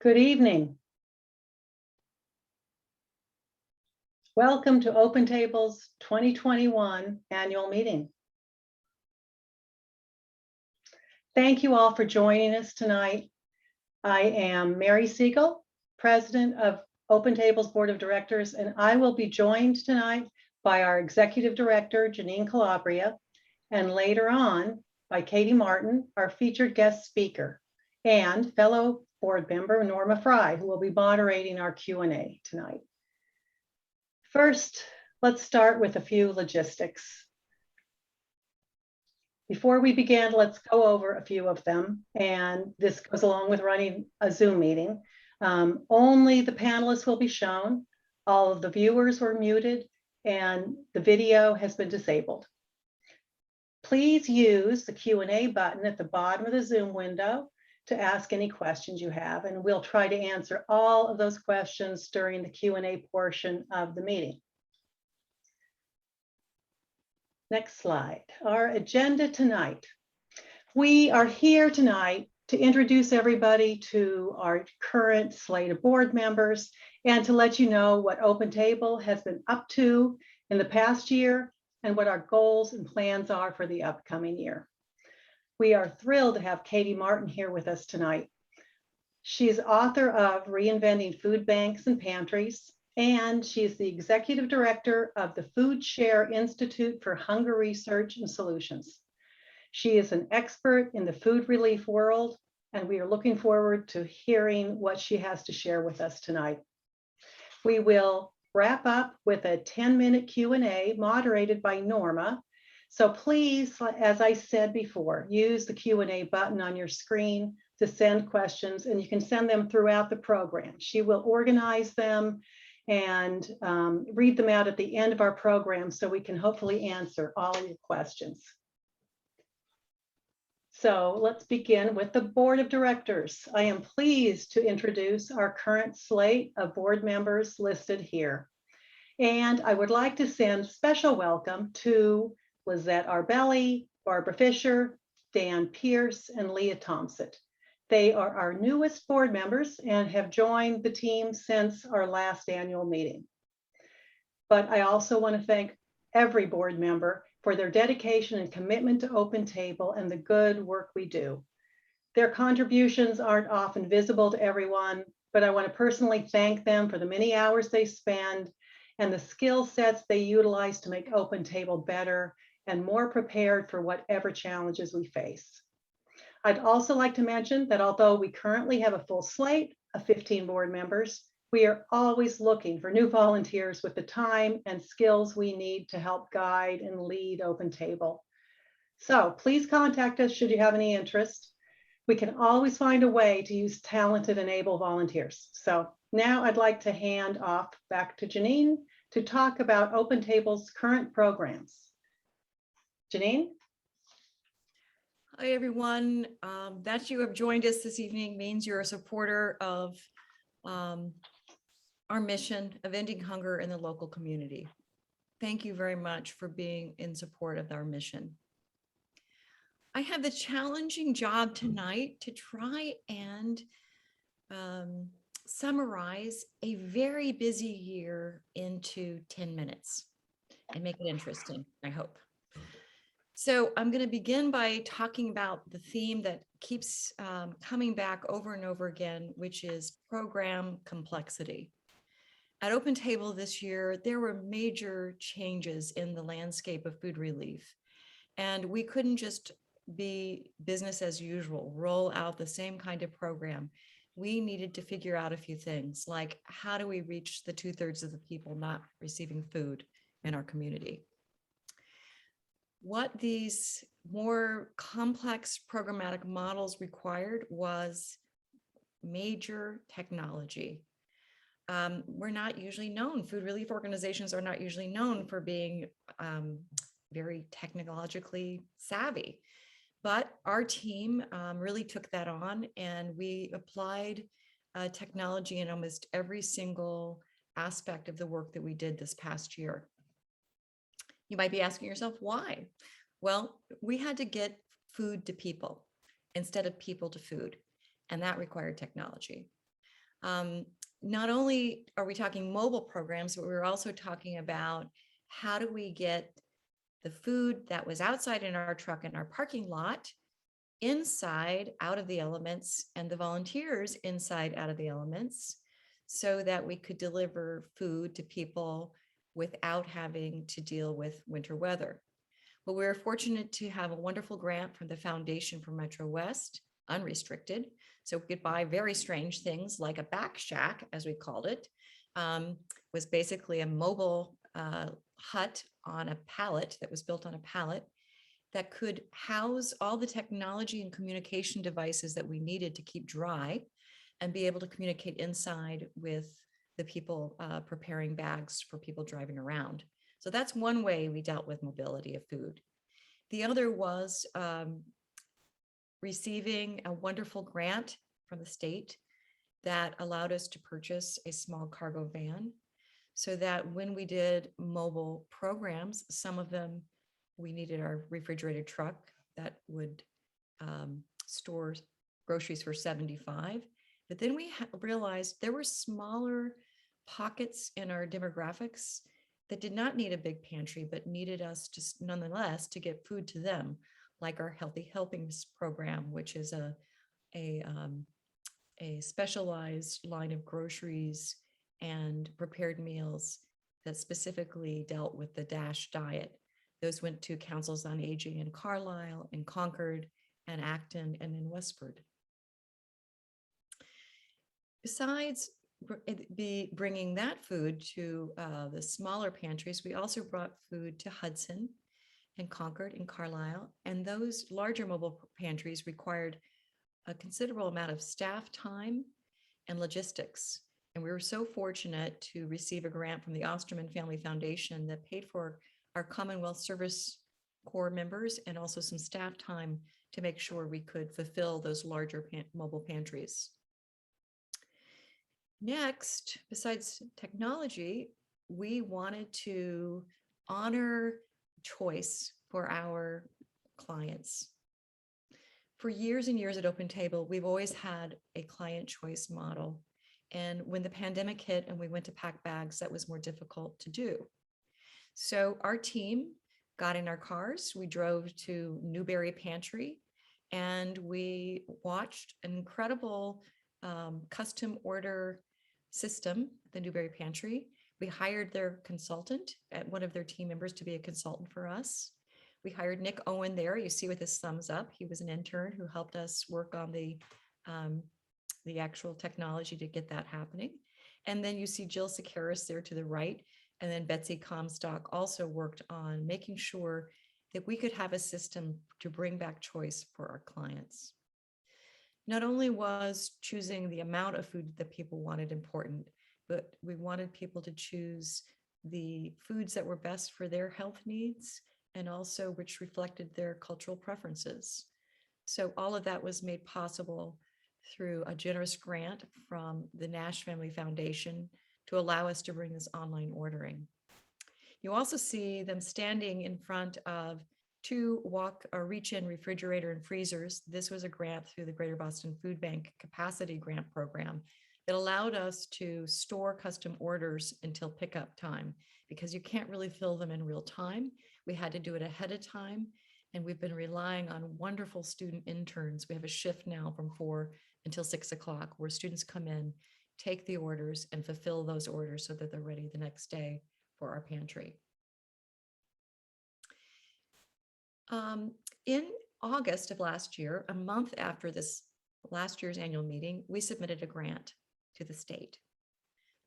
Good evening. Welcome to Open Table's 2021 annual meeting. Thank you all for joining us tonight. I am Mary Siegel, President of Open Table's Board of Directors, and I will be joined tonight by our Executive Director, Janine Calabria, and later on by Katie Martin, our featured guest speaker, and fellow board member Norma Fry, who will be moderating our Q&A tonight. First, let's start with a few logistics. Before we begin, let's go over a few of them, and this goes along with running a Zoom meeting. Only the panelists will be shown. All of the viewers were muted, and the video has been disabled. Please use the Q&A button at the bottom of the Zoom window to ask any questions you have, and we'll try to answer all of those questions during the Q&A portion of the meeting. Next slide. Our agenda tonight. We are here tonight to introduce everybody to our current slate of board members and to let you know what Open Table has been up to in the past year and what our goals and plans are for the upcoming year. We are thrilled to have Katie Martin here with us tonight. She is author of Reinventing Food Banks and Pantries, and she is the Executive Director of the Foodshare Institute for Hunger Research and Solutions. She is an expert in the food relief world, and we are looking forward to hearing what she has to share with us tonight. We will wrap up with a 10-minute Q&A moderated by Norma. So please, as I said before, use the Q&A button on your screen to send questions, and you can send them throughout the program. She will organize them and read them out at the end of our program so we can hopefully answer all of your questions. So let's begin with the Board of Directors. I am pleased to introduce our current slate of board members listed here. And I would like to send special welcome to Lizette Arbelli, Barbara Fisher, Dan Pierce, and Leah Thompson. They are our newest board members and have joined the team since our last annual meeting. But I also want to thank every board member for their dedication and commitment to Open Table and the good work we do. Their contributions aren't often visible to everyone, but I want to personally thank them for the many hours they spend and the skill sets they utilize to make Open Table better and more prepared for whatever challenges we face. I'd also like to mention that although we currently have a full slate of 15 board members, we are always looking for new volunteers with the time and skills we need to help guide and lead Open Table. So please contact us should you have any interest. We can always find a way to use talented and able volunteers. So now I'd like to hand off back to Janine to talk about Open Table's current programs. Janine? Hi, everyone. That you have joined us this evening means you're a supporter of our mission of ending hunger in the local community. Thank you very much for being in support of our mission. I have the challenging job tonight to try and summarize a very busy year into 10 minutes and make it interesting, I hope. So I'm going to begin by talking about the theme that keeps coming back over and over again, which is program complexity. At Open Table this year, there were major changes in the landscape of food relief, and we couldn't just be business as usual, roll out the same kind of program. We needed to figure out a few things, like how do we reach the 2/3 of the people not receiving food in our community? What these more complex programmatic models required was major technology. We're not usually known, food relief organizations are not usually known for being very technologically savvy. But our team really took that on, and we applied technology in almost every single aspect of the work that we did this past year. You might be asking yourself, why? Well, we had to get food to people instead of people to food, and that required technology. Not only are we talking mobile programs, but we're also talking about how do we get the food that was outside in our truck in our parking lot inside out of the elements, and the volunteers inside out of the elements, so that we could deliver food to people without having to deal with winter weather. But we were fortunate to have a wonderful grant from the Foundation for Metro West, unrestricted. So we could buy very strange things like a back shack, as we called it, was basically a mobile hut on a pallet that was built on a pallet that could house all the technology and communication devices that we needed to keep dry and be able to communicate inside with the people preparing bags for people driving around. So that's one way we dealt with mobility of food. The other was receiving a wonderful grant from the state that allowed us to purchase a small cargo van, so that when we did mobile programs, some of them we needed our refrigerated truck that would store groceries for 75. But then we realized there were smaller pockets in our demographics that did not need a big pantry, but needed us to nonetheless to get food to them, like our Healthy Helpings program, which is a specialized line of groceries and prepared meals that specifically dealt with the DASH diet. Those went to councils on aging in Carlisle, in Concord, and Acton, and in Westford. Besides bringing that food to the smaller pantries, we also brought food to Hudson and Concord and Carlisle, and those larger mobile pantries required a considerable amount of staff time and logistics. And we were so fortunate to receive a grant from the Osterman Family Foundation that paid for our Commonwealth Service Corps members and also some staff time to make sure we could fulfill those larger mobile pantries. Next, besides technology, we wanted to honor choice for our clients. For years and years at Open Table, we've always had a client choice model. And when the pandemic hit and we went to pack bags, that was more difficult to do. So our team got in our cars, we drove to Newberry Pantry, and we watched an incredible custom order system, the Newberry Pantry. We hired their consultant, one of their team members, to be a consultant for us. We hired Nick Owen there. You see with his thumbs up, he was an intern who helped us work on the actual technology to get that happening. And then you see Jill Sakaris there to the right. And then Betsy Comstock also worked on making sure that we could have a system to bring back choice for our clients. Not only was choosing the amount of food that people wanted important, but we wanted people to choose the foods that were best for their health needs and also which reflected their cultural preferences. So all of that was made possible through a generous grant from the Nash Family Foundation to allow us to bring this online ordering. You also see them standing in front of two walk or reach-in refrigerator and freezers. This was a grant through the Greater Boston Food Bank Capacity Grant Program that allowed us to store custom orders until pickup time, because you can't really fill them in real time. We had to do it ahead of time, and we've been relying on wonderful student interns. We have a shift now from 4 until 6 o'clock where students come in, take the orders, and fulfill those orders so that they're ready the next day for our pantry. In August of last year, a month after this last year's annual meeting, we submitted a grant to the state.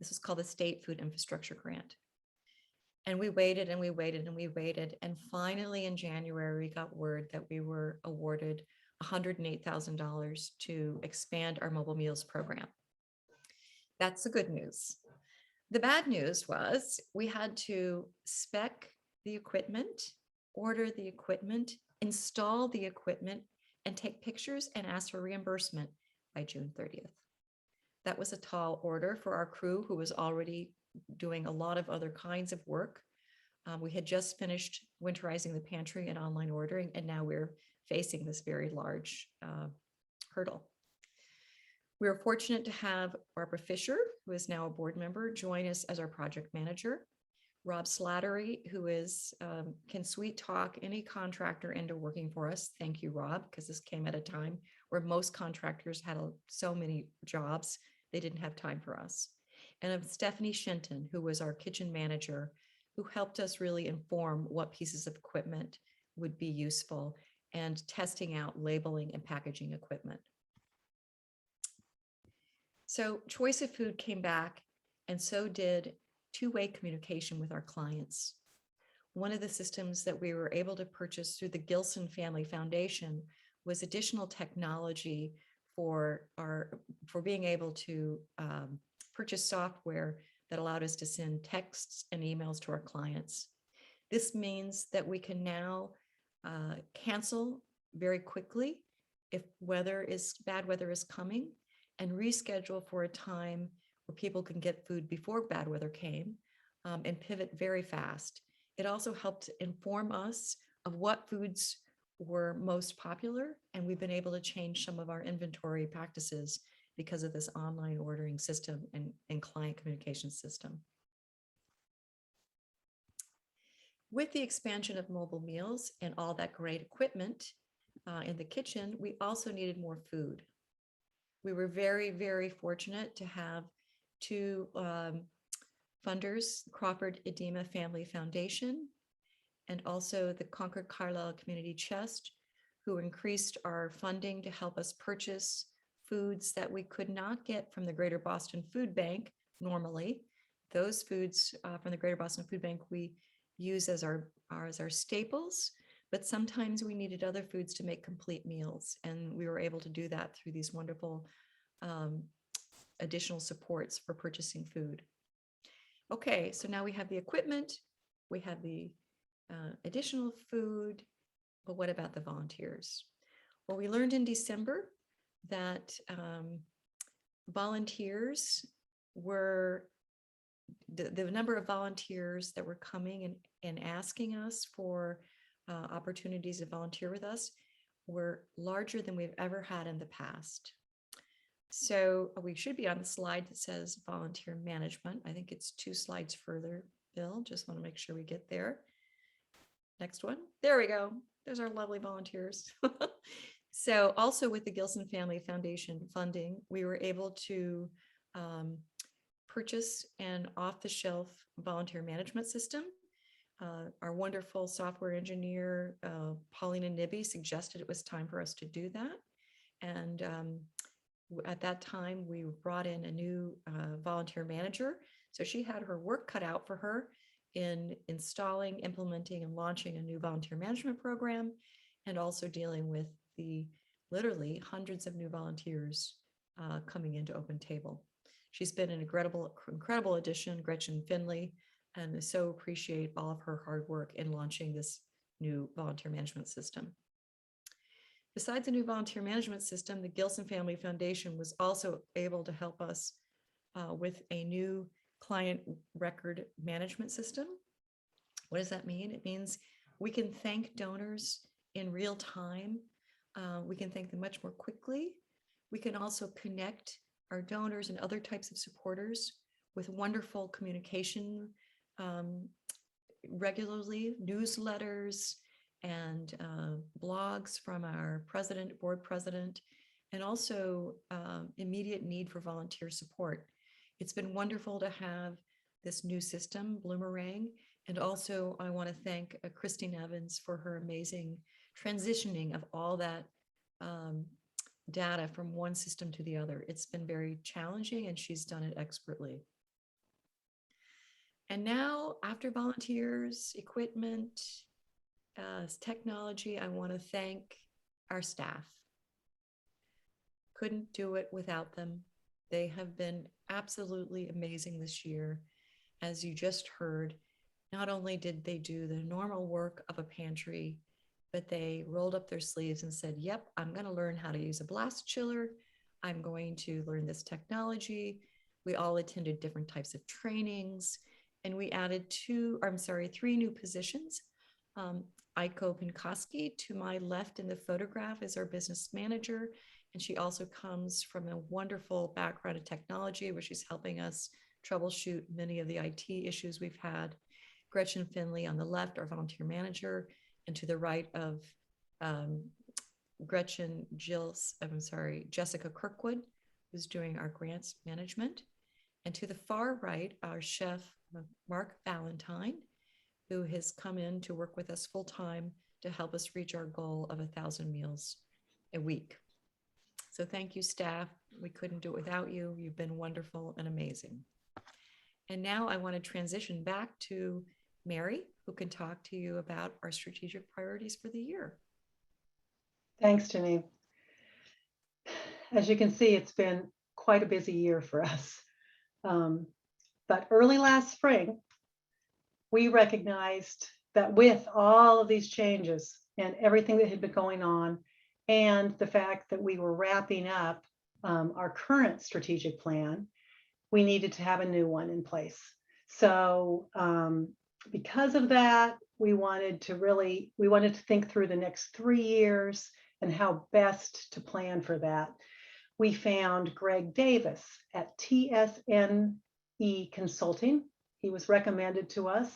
This is called the State Food Infrastructure Grant. And we waited and we waited and we waited. And finally in January, we got word that we were awarded $108,000 to expand our mobile meals program. That's the good news. The bad news was we had to spec the equipment, order the equipment, install the equipment, and take pictures and ask for reimbursement by June 30th. That was a tall order for our crew, who was already doing a lot of other kinds of work. We had just finished winterizing the pantry and online ordering, and now we're facing this very large hurdle. We are fortunate to have Barbara Fisher, who is now a board member, join us as our project manager. Rob Slattery, who is can sweet talk any contractor into working for us. Thank you, Rob, because this came at a time where most contractors had so many jobs, they didn't have time for us. And of Stephanie Shenton, who was our kitchen manager, who helped us really inform what pieces of equipment would be useful and testing out labeling and packaging equipment. So choice of food came back, and so did two-way communication with our clients. One of the systems that we were able to purchase through the Gilson Family Foundation was additional technology for being able to purchase software that allowed us to send texts and emails to our clients. This means that we can now cancel very quickly if bad weather is coming, and reschedule for a time where people can get food before bad weather came, and pivot very fast. It also helped inform us of what foods were most popular, and we've been able to change some of our inventory practices because of this online ordering system and client communication system. With the expansion of mobile meals and all that great equipment in the kitchen, we also needed more food. We were very, very fortunate to have two funders, Crawford Edema Family Foundation, and also the Concord Carlisle Community Chest, who increased our funding to help us purchase foods that we could not get from the Greater Boston Food Bank normally. Those foods from the Greater Boston Food Bank we use as our staples, but sometimes we needed other foods to make complete meals, and we were able to do that through these wonderful additional supports for purchasing food. Okay, so now we have the equipment, we have the additional food, but what about the volunteers? Well, we learned in December that volunteers were, the number of volunteers that were coming and asking us for opportunities to volunteer with us were larger than we've ever had in the past. So we should be on the slide that says volunteer management. I think it's 2 slides further, Bill. Just want to make sure we get there. Next one. There we go. There's our lovely volunteers. So also with the Gilson Family Foundation funding, we were able to purchase an off-the-shelf volunteer management system. Our wonderful software engineer, Paulina Nibby, suggested it was time for us to do that. And at that time, we brought in a new volunteer manager. So she had her work cut out for her in installing, implementing, and launching a new volunteer management program, and also dealing with the literally hundreds of new volunteers coming into Open Table. She's been an incredible addition, Gretchen Finley, and I so appreciate all of her hard work in launching this new volunteer management system. Besides the new volunteer management system, the Gilson Family Foundation was also able to help us with a new client record management system. What does that mean? It means we can thank donors in real time. We can thank them much more quickly. We can also connect our donors and other types of supporters with wonderful communication regularly, newsletters, and blogs from our board president, and also immediate need for volunteer support. It's been wonderful to have this new system, Bloomerang, and also I want to thank Christine Evans for her amazing transitioning of all that data from one system to the other. It's been very challenging, and she's done it expertly. And now, after volunteers, equipment, technology, I want to thank our staff. Couldn't do it without them. They have been absolutely amazing this year. As you just heard, not only did they do the normal work of a pantry, but they rolled up their sleeves and said, yep, I'm going to learn how to use a blast chiller. I'm going to learn this technology. We all attended different types of trainings, and we added 3 new positions. Aiko Pinkoski, to my left in the photograph, is our business manager, And she also comes from a wonderful background in technology, where she's helping us troubleshoot many of the IT issues we've had. Gretchen Finley on the left, our volunteer manager, and to the right of um, Jessica Kirkwood, who's doing our grants management. And to the far right, our chef, Mark Valentine, who has come in to work with us full time to help us reach our goal of 1,000 meals a week. So thank you, staff. We couldn't do it without you. You've been wonderful and amazing. And now I want to transition back to Mary, who can talk to you about our strategic priorities for the year. Thanks, Janine. As you can see, it's been quite a busy year for us. But early last spring, we recognized that with all of these changes and everything that had been going on, and the fact that we were wrapping up our current strategic plan, we needed to have a new one in place. So because of that, we wanted to think through the next 3 years and how best to plan for that. We found Greg Davis at TSNE Consulting. He was recommended to us,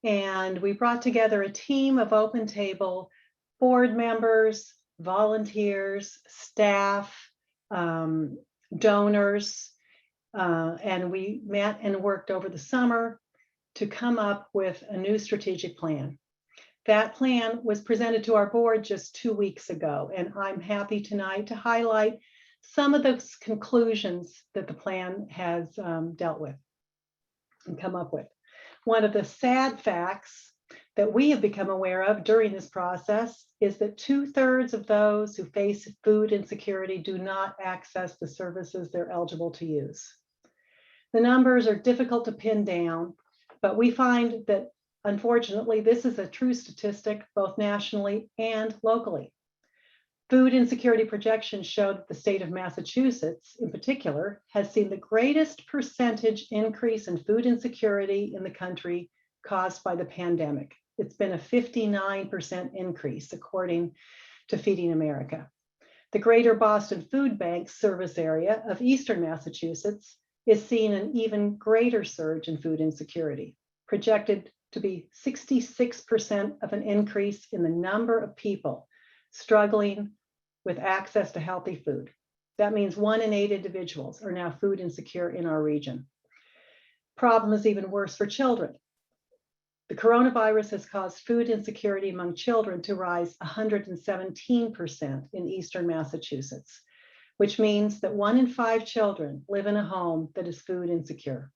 and we brought together a team of Open Table board members, volunteers, staff, donors, and we met and worked over the summer to come up with a new strategic plan. That plan was presented to our board just 2 weeks ago, and I'm happy tonight to highlight some of those conclusions that the plan has dealt with and come up with. One of the sad facts that we have become aware of during this process is that 2/3 of those who face food insecurity do not access the services they're eligible to use. The numbers are difficult to pin down, but we find that unfortunately, this is a true statistic both nationally and locally. Food insecurity projections show that the state of Massachusetts, in particular, has seen the greatest percentage increase in food insecurity in the country caused by the pandemic. It's been a 59% increase, according to Feeding America. The Greater Boston Food Bank service area of Eastern Massachusetts is seeing an even greater surge in food insecurity, projected to be 66% of an increase in the number of people struggling with access to healthy food. That means 1 in 8 individuals are now food insecure in our region. Problem is even worse for children. The coronavirus has caused food insecurity among children to rise 117% in Eastern Massachusetts, which means that 1 in 5 children live in a home that is food insecure.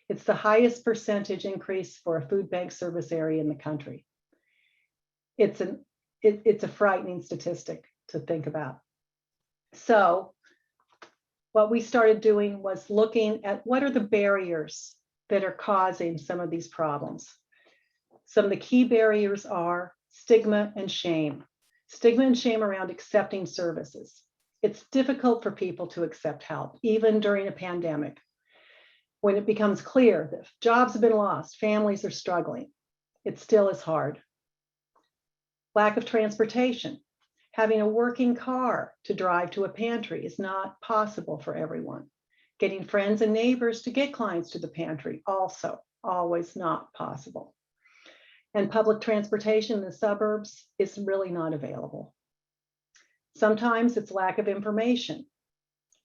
It's the highest percentage increase for a food bank service area in the country. It's a frightening statistic to think about. So what we started doing was looking at what are the barriers that are causing some of these problems. Some of the key barriers are stigma and shame. Stigma and shame around accepting services. It's difficult for people to accept help, even during a pandemic. When it becomes clear that jobs have been lost, families are struggling, it still is hard. Lack of transportation. Having a working car to drive to a pantry is not possible for everyone. Getting friends and neighbors to get clients to the pantry, also always not possible. And public transportation in the suburbs is really not available. Sometimes it's lack of information.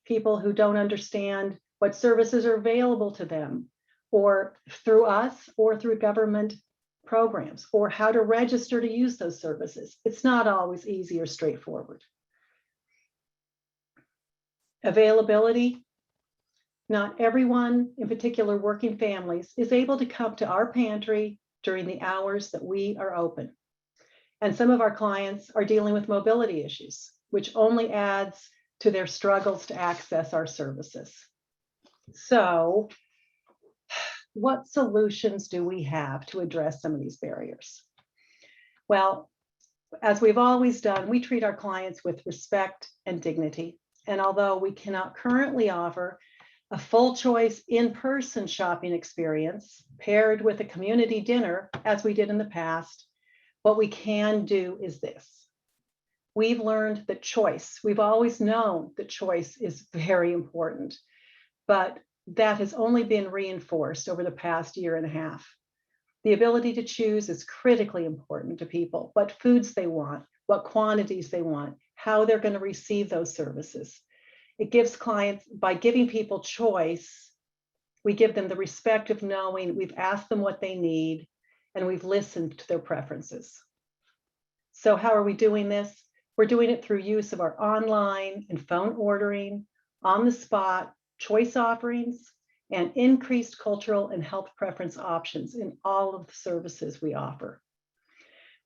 People who don't understand what services are available to them, or through us, or through government programs, or how to register to use those services. It's not always easy or straightforward. Availability. Not everyone, in particular working families, is able to come to our pantry during the hours that we are open. And some of our clients are dealing with mobility issues, which only adds to their struggles to access our services. So, what solutions do we have to address some of these barriers? Well, as we've always done, we treat our clients with respect and dignity. And although we cannot currently offer a full choice in-person shopping experience paired with a community dinner, as we did in the past, what we can do is this. We've learned that choice, we've always known that choice is very important, but that has only been reinforced over the past year and a half. The ability to choose is critically important to people, what foods they want, what quantities they want, how they're going to receive those services. It gives clients, by giving people choice, we give them the respect of knowing we've asked them what they need and we've listened to their preferences. So how are we doing this? We're doing it through use of our online and phone ordering, on the spot, choice offerings, and increased cultural and health preference options in all of the services we offer.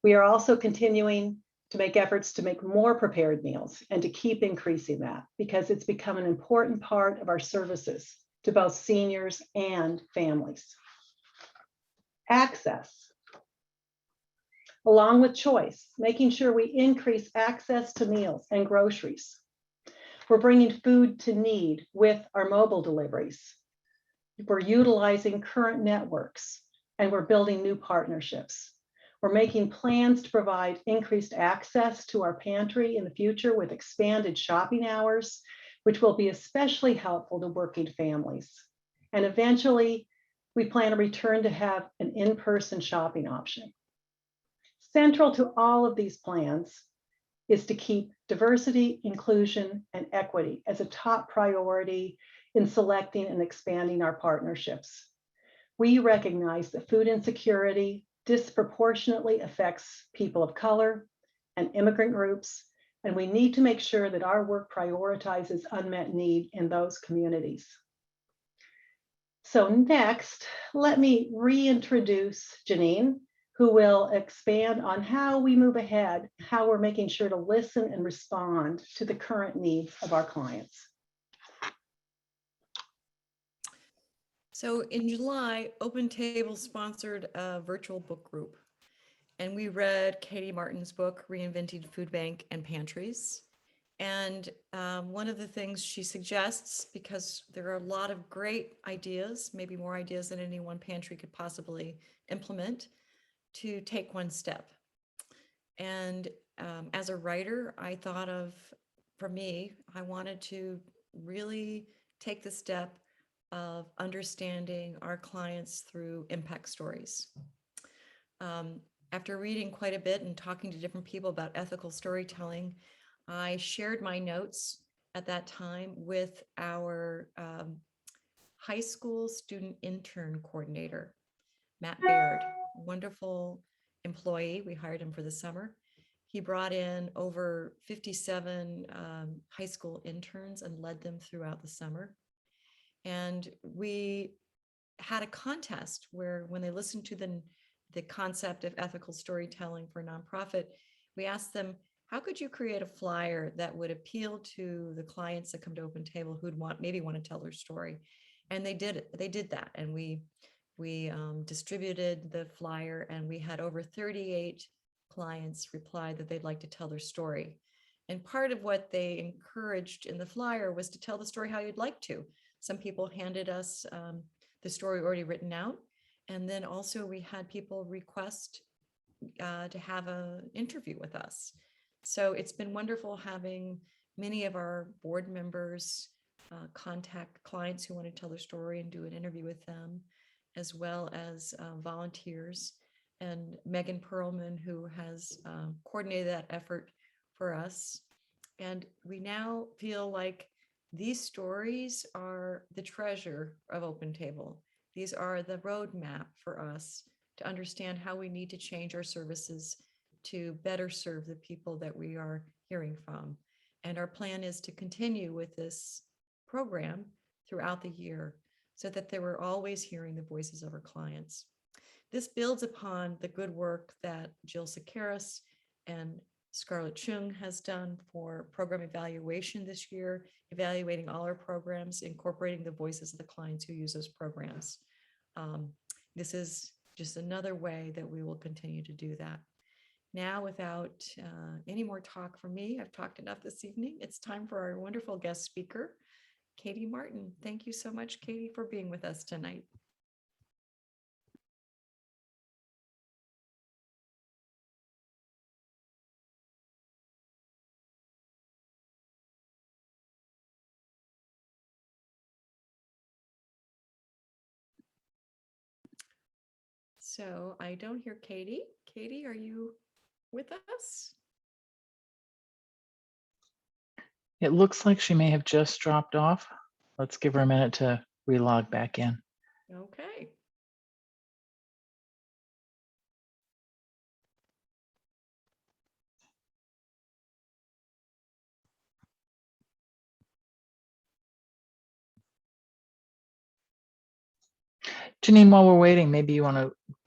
We are also continuing to make efforts to make more prepared meals and to keep increasing that because it's become an important part of our services to both seniors and families. Access, along with choice, making sure we increase access to meals and groceries. We're bringing food to need with our mobile deliveries. We're utilizing current networks and we're building new partnerships. We're making plans to provide increased access to our pantry in the future with expanded shopping hours, which will be especially helpful to working families. And eventually, we plan to return to have an in-person shopping option. Central to all of these plans is to keep diversity, inclusion, and equity as a top priority in selecting and expanding our partnerships. We recognize that food insecurity disproportionately affects people of color and immigrant groups, and we need to make sure that our work prioritizes unmet need in those communities. So next, let me reintroduce Janine, who will expand on how we move ahead, how we're making sure to listen and respond to the current needs of our clients. So in July, Open Table sponsored a virtual book group, and we read Katie Martin's book, Reinventing Food Bank and Pantries. And one of the things she suggests, because there are a lot of great ideas, maybe more ideas than any one pantry could possibly implement, to take one step. And as a writer, I thought of, for me, I wanted to really take the step of understanding our clients through impact stories. After reading quite a bit and talking to different people about ethical storytelling, I shared my notes at that time with our high school student intern coordinator, Matt Baird, wonderful employee. We hired him for the summer. He brought in over 57 high school interns and led them throughout the summer. And we had a contest where when they listened to the concept of ethical storytelling for a nonprofit, we asked them, how could you create a flyer that would appeal to the clients that come to Open Table who'd maybe want to tell their story? And they did it. They did that. And we distributed the flyer, and we had over 38 clients reply that they'd like to tell their story. And part of what they encouraged in the flyer was to tell the story how you'd like to. Some people handed us the story already written out. And then also we had people request to have an interview with us. So it's been wonderful having many of our board members contact clients who want to tell their story and do an interview with them, as well as volunteers. And Megan Perlman, who has coordinated that effort for us. And we now feel like these stories are the treasure of Open Table. These are the roadmap for us to understand how we need to change our services to better serve the people that we are hearing from. And our plan is to continue with this program throughout the year so that they were always hearing the voices of our clients. This builds upon the good work that Jill Sakaris and Scarlett Chung has done for program evaluation this year, evaluating all our programs, incorporating the voices of the clients who use those programs. This is just another way that we will continue to do that. Now, without any more talk from me, I've talked enough this evening. It's time for our wonderful guest speaker, Katie Martin. Thank you so much, Katie, for being with us tonight. So I don't hear Katie. Katie, are you with us? It looks like she may have just dropped off. Let's give her a minute to relog back in. Okay. Janine, while we're waiting, maybe you want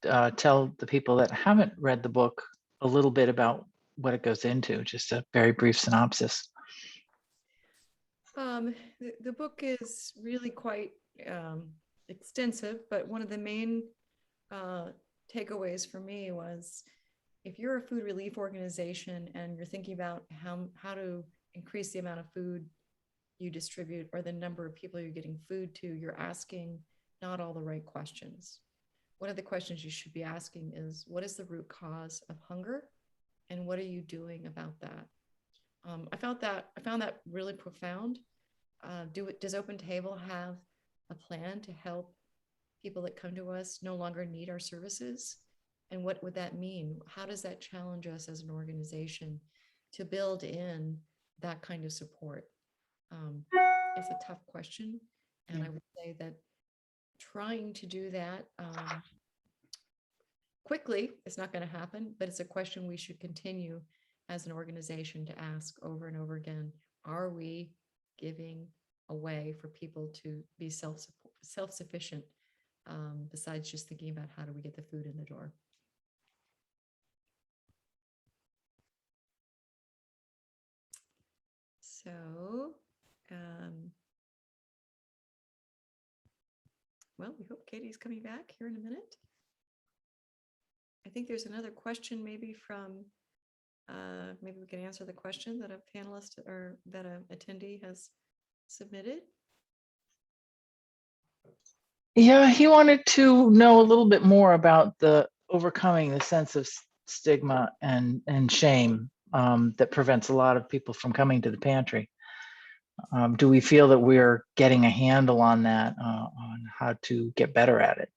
to tell the people that haven't read the book a little bit about what it goes into, just a very brief synopsis. The book is really quite extensive, but one of the main takeaways for me was, if you're a food relief organization and you're thinking about how to increase the amount of food you distribute or the number of people you're getting food to, you're asking not all the right questions. One of the questions you should be asking is, what is the root cause of hunger, and what are you doing about that? I found that really profound. Does Open Table have a plan to help people that come to us no longer need our services? And what would that mean? How does that challenge us as an organization to build in that kind of support? It's a tough question. And I would say that trying to do that quickly is not going to happen, but it's a question we should continue as an organization to ask over and over again. Are we giving a way for people to be self-sufficient, besides just thinking about how do we get the food in the door? So, well, we hope Katie's coming back here in a minute. I think there's another question maybe from, maybe we can answer the question that a panelist or that an attendee has submitted. Yeah, he wanted to know a little bit more about the overcoming the sense of stigma and shame that prevents a lot of people from coming to the pantry. Do we feel that we're getting a handle on that, on how to get better at it?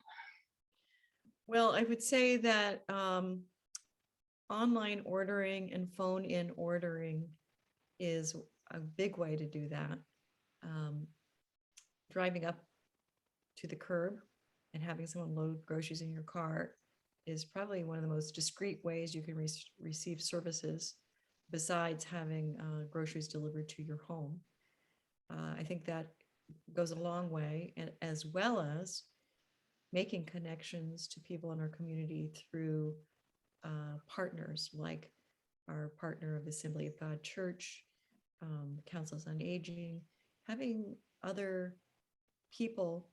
Well, I would say that online ordering and phone-in ordering is a big way to do that. Driving up to the curb and having someone load groceries in your car is probably one of the most discreet ways you can receive services, besides having groceries delivered to your home. I think that goes a long way, and as well as making connections to people in our community through partners like our partner of Assembly of God Church, Councils on Aging. Having other people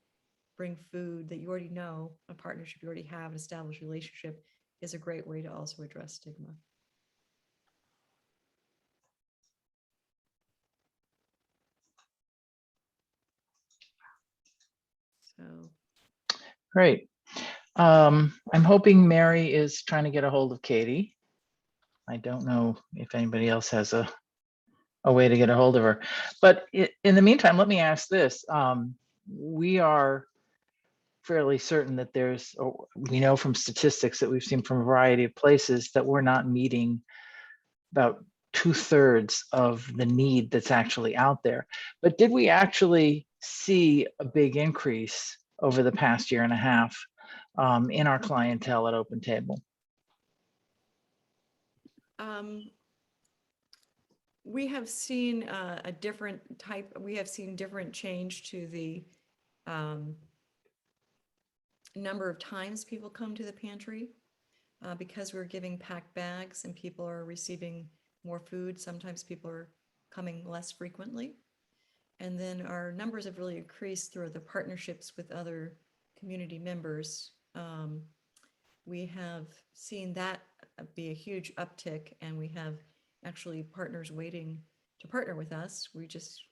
bring food that you already know, a partnership you already have, an established relationship, is a great way to also address stigma. So Great. I'm hoping Mary is trying to get a hold of Katie. I don't know if anybody else has a way to get a hold of her. But in the meantime, let me ask this. We are fairly certain that we know from statistics that we've seen from a variety of places that we're not meeting about 2/3 of the need that's actually out there. But did we actually see a big increase over the past year and a half in our clientele at Open Table? we have seen a different type, we have seen different change to the number of times people come to the pantry, because we're giving packed bags and people are receiving more food. Sometimes people are coming less frequently. And then our numbers have really increased through the partnerships with other community members. We have seen that be a huge uptick, and we have actually partners waiting to partner with us. We just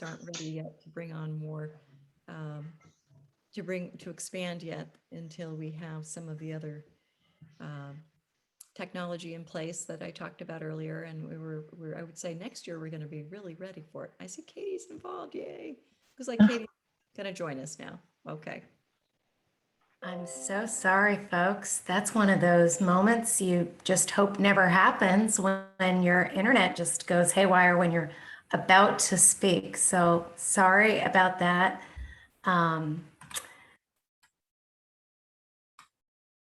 aren't ready yet to bring on more, to expand yet, until we have some of the other technology in place that I talked about earlier. And I would say next year we're going to be really ready for it. I see Katie's involved. Yay. Looks like Katie's going to join us now. Okay. I'm so sorry, folks. That's one of those moments you just hope never happens when your internet just goes haywire when you're about to speak. So sorry about that.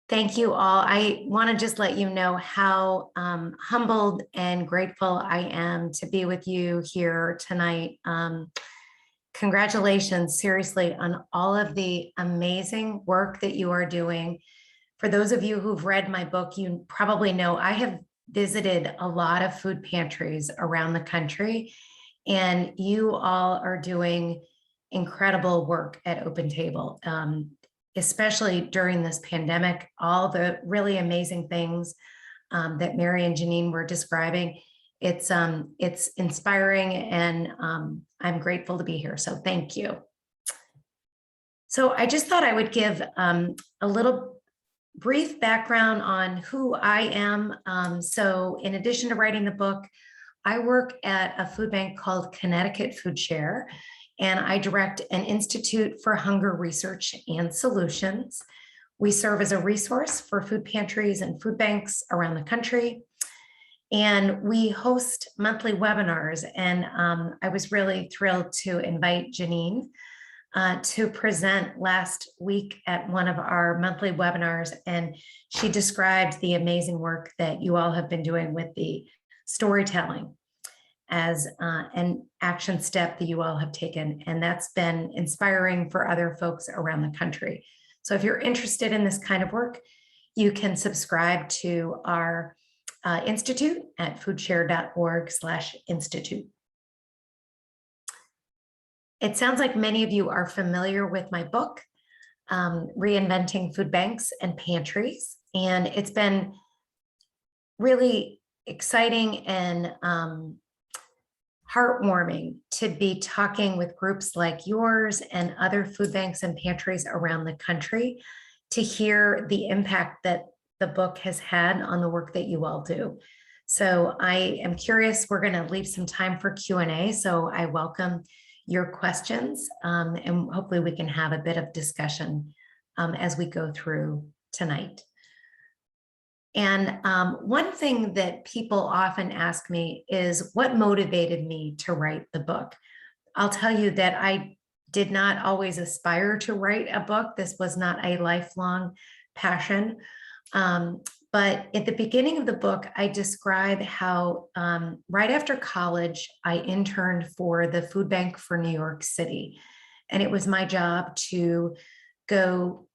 Thank you all. I want to just let you know how humbled and grateful I am to be with you here tonight. Congratulations, seriously, on all of the amazing work that you are doing. For those of you who've read my book, you probably know I have visited a lot of food pantries around the country, and you all are doing incredible work at Open Table, especially during this pandemic. All the really amazing things that Mary and Janine were describing. It's inspiring, and I'm grateful to be here. So thank you. So I just thought I would give a little brief background on who I am. So in addition to writing the book, I work at a food bank called Connecticut Foodshare, and I direct an Institute for Hunger Research and Solutions. We serve as a resource for food pantries and food banks around the country. And we host monthly webinars. And I was really thrilled to invite Janine to present last week at one of our monthly webinars. And she described the amazing work that you all have been doing with the storytelling as an action step that you all have taken. And that's been inspiring for other folks around the country. So if you're interested in this kind of work, you can subscribe to our institute at foodshare.org/institute. It sounds like many of you are familiar with my book, Reinventing Food Banks and Pantries. And it's been really exciting and heartwarming to be talking with groups like yours and other food banks and pantries around the country to hear the impact that the book has had on the work that you all do. So I am curious, we're going to leave some time for Q&A. So I welcome your questions, and hopefully we can have a bit of discussion as we go through tonight. And one thing that people often ask me is what motivated me to write the book. I'll tell you that I did not always aspire to write a book. This was not a lifelong passion. But at the beginning of the book, I describe how right after college, I interned for the food bank for New York City. And it was my job to go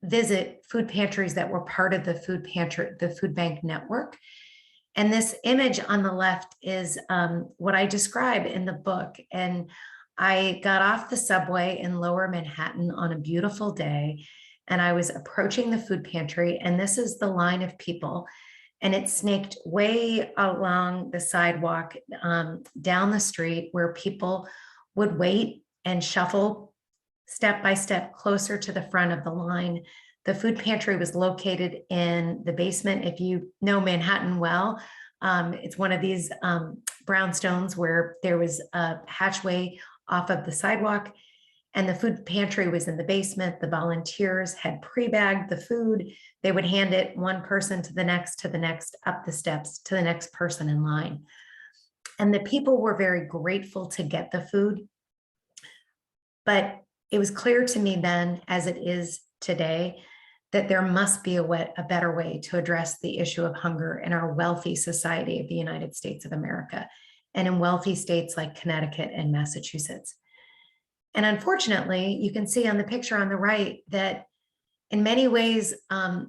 visit food pantries that were part of the food bank network. And this image on the left is what I describe in the book. And I got off the subway in Lower Manhattan on a beautiful day, and I was approaching the food pantry, and this is the line of people, and it snaked way along the sidewalk down the street where people would wait and shuffle step by step closer to the front of the line. The food pantry was located in the basement. If you know Manhattan well, it's one of these brownstones where there was a hatchway off of the sidewalk, and the food pantry was in the basement. The volunteers had pre-bagged the food. They would hand it one person to the next, up the steps to the next person in line. And the people were very grateful to get the food. But it was clear to me then, as it is today, that there must be a better way to address the issue of hunger in our wealthy society of the United States of America, and in wealthy states like Connecticut and Massachusetts. And unfortunately, you can see on the picture on the right that in many ways,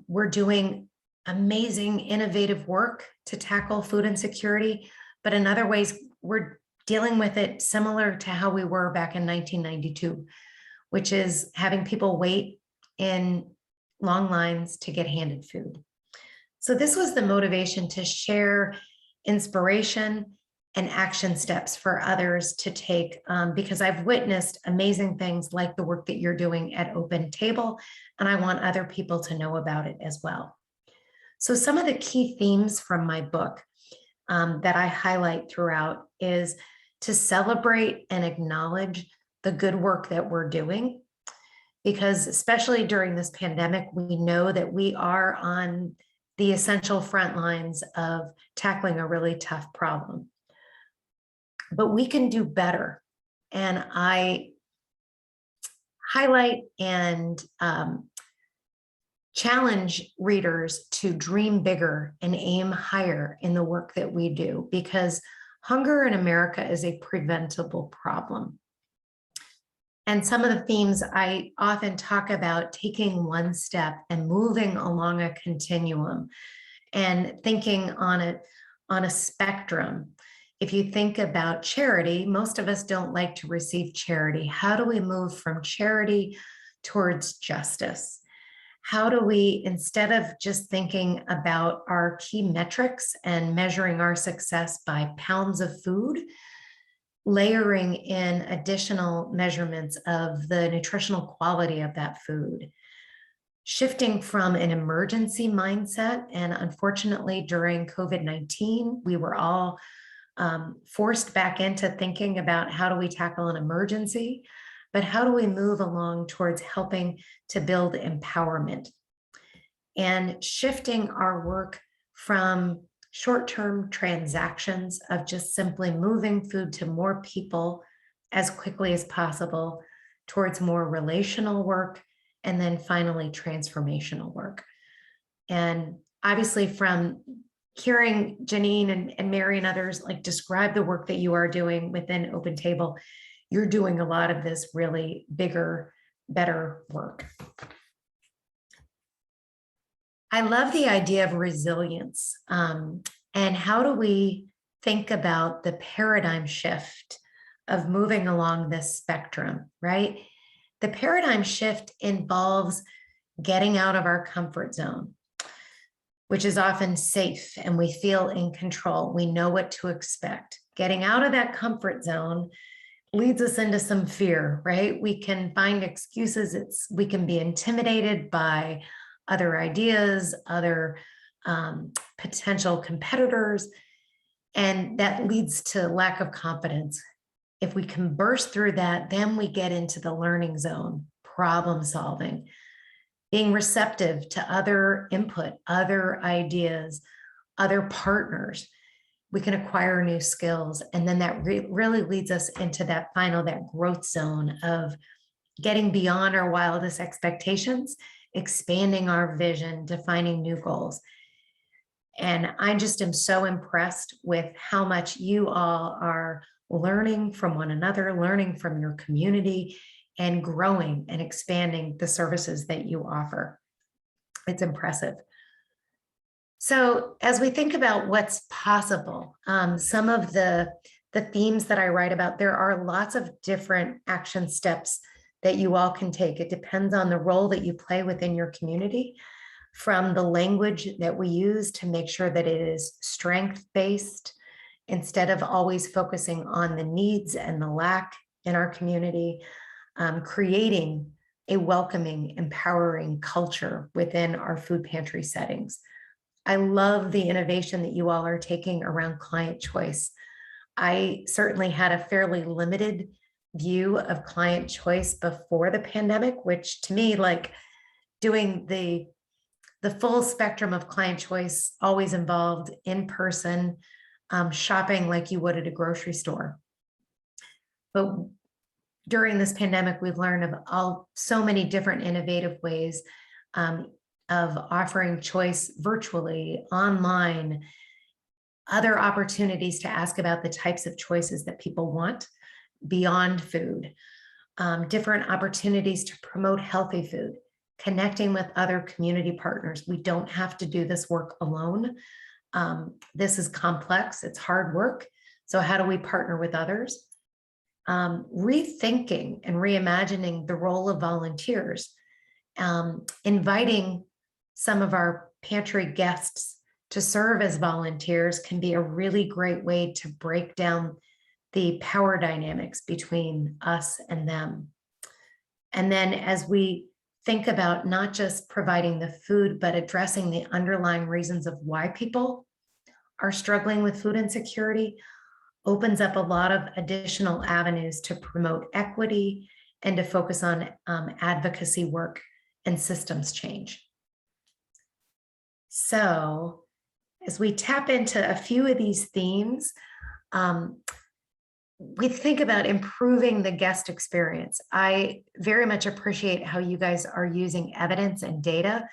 we're doing amazing, innovative work to tackle food insecurity, but in other ways, we're dealing with it similar to how we were back in 1992, which is having people wait in long lines to get handed food. So this was the motivation to share inspiration and action steps for others to take, because I've witnessed amazing things like the work that you're doing at Open Table, and I want other people to know about it as well. So some of the key themes from my book that I highlight throughout is to celebrate and acknowledge the good work that we're doing, because especially during this pandemic, we know that we are on the essential front lines of tackling a really tough problem. But we can do better. And I highlight and challenge readers to dream bigger and aim higher in the work that we do, because hunger in America is a preventable problem. And some of the themes I often talk about taking one step and moving along a continuum and thinking on a spectrum. If you think about charity, most of us don't like to receive charity. How do we move from charity towards justice? How do we, instead of just thinking about our key metrics and measuring our success by pounds of food, layering in additional measurements of the nutritional quality of that food, shifting from an emergency mindset. And unfortunately, during COVID-19, we were all forced back into thinking about how do we tackle an emergency, but how do we move along towards helping to build empowerment and shifting our work from short-term transactions of just simply moving food to more people as quickly as possible towards more relational work, and then finally transformational work. And obviously from hearing Janine and Mary and others like describe the work that you are doing within Open Table, you're doing a lot of this really bigger, better work. I love the idea of resilience, and how do we think about the paradigm shift of moving along this spectrum, right? The paradigm shift involves getting out of our comfort zone, which is often safe and we feel in control. We know what to expect. Getting out of that comfort zone leads us into some fear, right? We can find excuses. We can be intimidated by other ideas, other potential competitors, and that leads to lack of confidence. If we can burst through that, then we get into the learning zone, problem solving, being receptive to other input, other ideas, other partners. We can acquire new skills. And then that really leads us into that growth zone of getting beyond our wildest expectations, expanding our vision, defining new goals. And I just am so impressed with how much you all are learning from one another, learning from your community, and growing and expanding the services that you offer. It's impressive. So as we think about what's possible, some of the themes that I write about, there are lots of different action steps that you all can take. It depends on the role that you play within your community, from the language that we use to make sure that it is strength-based instead of always focusing on the needs and the lack in our community, creating a welcoming, empowering culture within our food pantry settings. I love the innovation that you all are taking around client choice. I certainly had a fairly limited view of client choice before the pandemic, which to me, like doing the full spectrum of client choice always involved in-person shopping like you would at a grocery store. But during this pandemic, we've learned of so many different innovative ways of offering choice virtually, online, other opportunities to ask about the types of choices that people want beyond food, different opportunities to promote healthy food, connecting with other community partners. We don't have to do this work alone. This is complex, it's hard work. So how do we partner with others? Rethinking and reimagining the role of volunteers, inviting some of our pantry guests to serve as volunteers can be a really great way to break down the power dynamics between us and them. And then as we think about not just providing the food, but addressing the underlying reasons of why people are struggling with food insecurity, opens up a lot of additional avenues to promote equity and to focus on advocacy work and systems change. So as we tap into a few of these themes, we think about improving the guest experience. I very much appreciate how you guys are using evidence and data.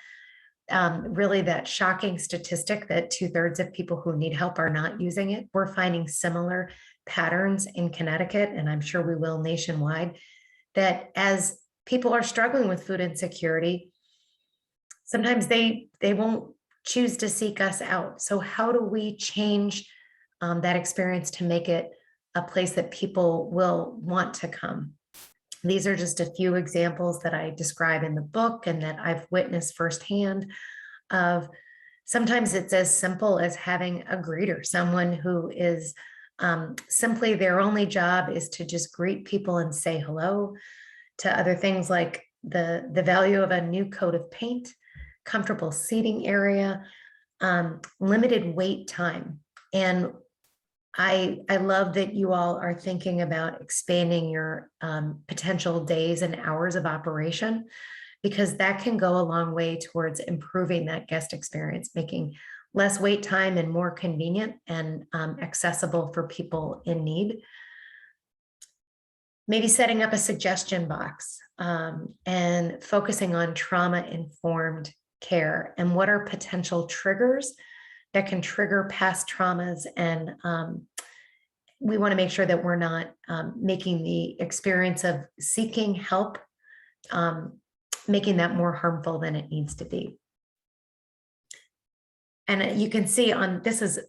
Really that shocking statistic that 2/3 of people who need help are not using it. We're finding similar patterns in Connecticut, and I'm sure we will nationwide, that as people are struggling with food insecurity, sometimes they won't choose to seek us out. So how do we change that experience to make it a place that people will want to come? These are just a few examples that I describe in the book and that I've witnessed firsthand of. Sometimes it's as simple as having a greeter, someone who is simply their only job is to just greet people and say hello, to other things like the value of a new coat of paint, comfortable seating area, limited wait time. And I love that you all are thinking about expanding your potential days and hours of operation, because that can go a long way towards improving that guest experience, making less wait time and more convenient and accessible for people in need. Maybe setting up a suggestion box and focusing on trauma-informed care and what are potential triggers that can trigger past traumas. And we want to make sure that we're not making the experience of seeking help, making that more harmful than it needs to be. And you can see on, this is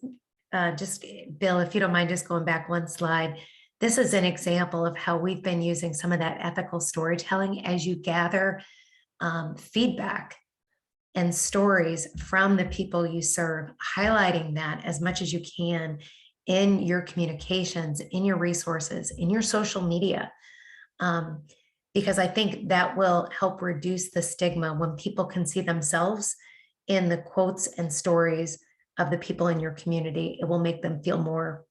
just, Bill, if you don't mind just going back one slide, this is an example of how we've been using some of that ethical storytelling as you gather feedback and stories from the people you serve, highlighting that as much as you can in your communications, in your resources, in your social media. Because I think that will help reduce the stigma when people can see themselves in the quotes and stories of the people in your community. It will make them feel more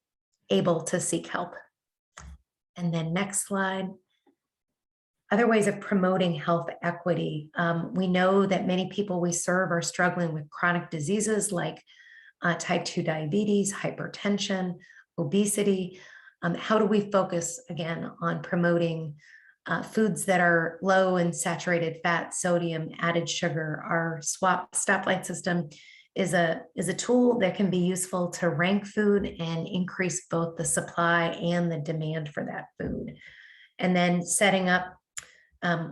able to seek help. And then next slide. Other ways of promoting health equity. We know that many people we serve are struggling with chronic diseases like type 2 diabetes, hypertension, obesity. How do we focus again on promoting foods that are low in saturated fat, sodium, added sugar? Our stoplight system is a tool that can be useful to rank food and increase both the supply and the demand for that food. And then setting up,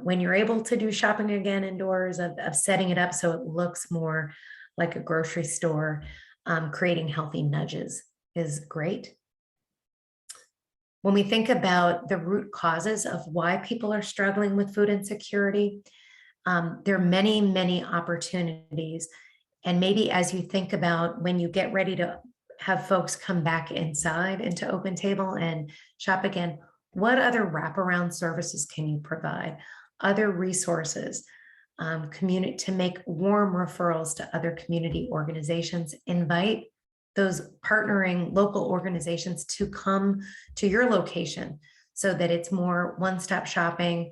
when you're able to do shopping again indoors, of setting it up so it looks more like a grocery store, creating healthy nudges is great. When we think about the root causes of why people are struggling with food insecurity, there are many, many opportunities. And maybe as you think about when you get ready to have folks come back inside into Open Table and shop again, what other wraparound services can you provide? Other resources, to make warm referrals to other community organizations, invite those partnering local organizations to come to your location so that it's more one-stop shopping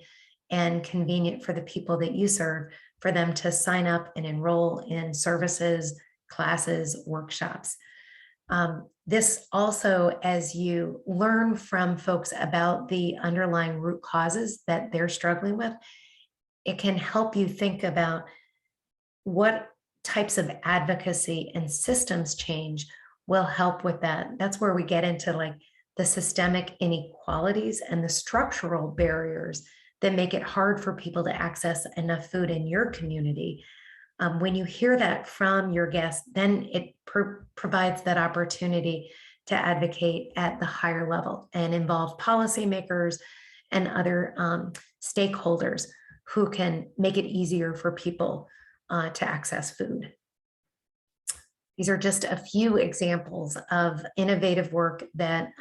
and convenient for the people that you serve, for them to sign up and enroll in services, classes, workshops. This also, as you learn from folks about the underlying root causes that they're struggling with, it can help you think about what types of advocacy and systems change will help with that. That's where we get into like the systemic inequalities and the structural barriers that make it hard for people to access enough food in your community. When you hear that from your guests, then it provides that opportunity to advocate at the higher level and involve policymakers and other stakeholders who can make it easier for people to access food. These are just a few examples of innovative work that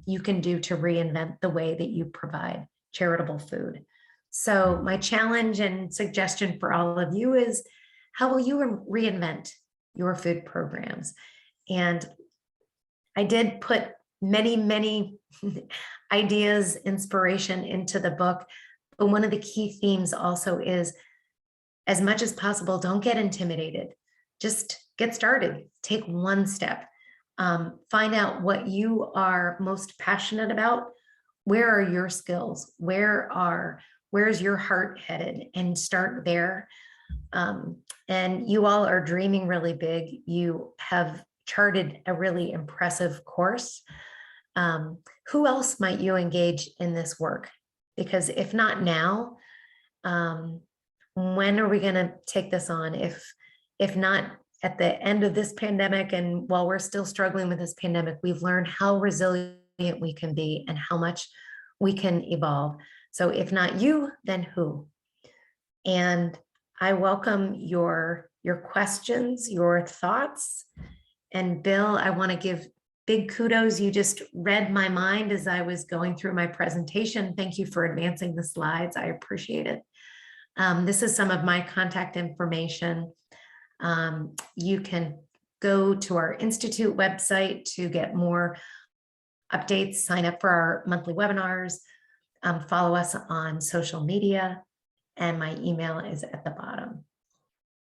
you can do to reinvent the way that you provide charitable food. So my challenge and suggestion for all of you is, how will you reinvent your food programs? And I did put many, many ideas, inspiration into the book, But one of the key themes also is, as much as possible, don't get intimidated. Just get started. Take one step. Find out what you are most passionate about. Where are your skills? Where's your heart headed? And start there. And you all are dreaming really big. You have charted a really impressive course. Who else might you engage in this work? Because if not now, when are we going to take this on? If not at the end of this pandemic, and while we're still struggling with this pandemic, we've learned how resilient we can be and how much we can evolve. So if not you, then who? And I welcome your questions, your thoughts. And Bill, I want to give big kudos. You just read my mind as I was going through my presentation. Thank you for advancing the slides. I appreciate it. This is some of my contact information. You can go to our Institute website to get more updates, sign up for our monthly webinars, follow us on social media, and my email is at the bottom.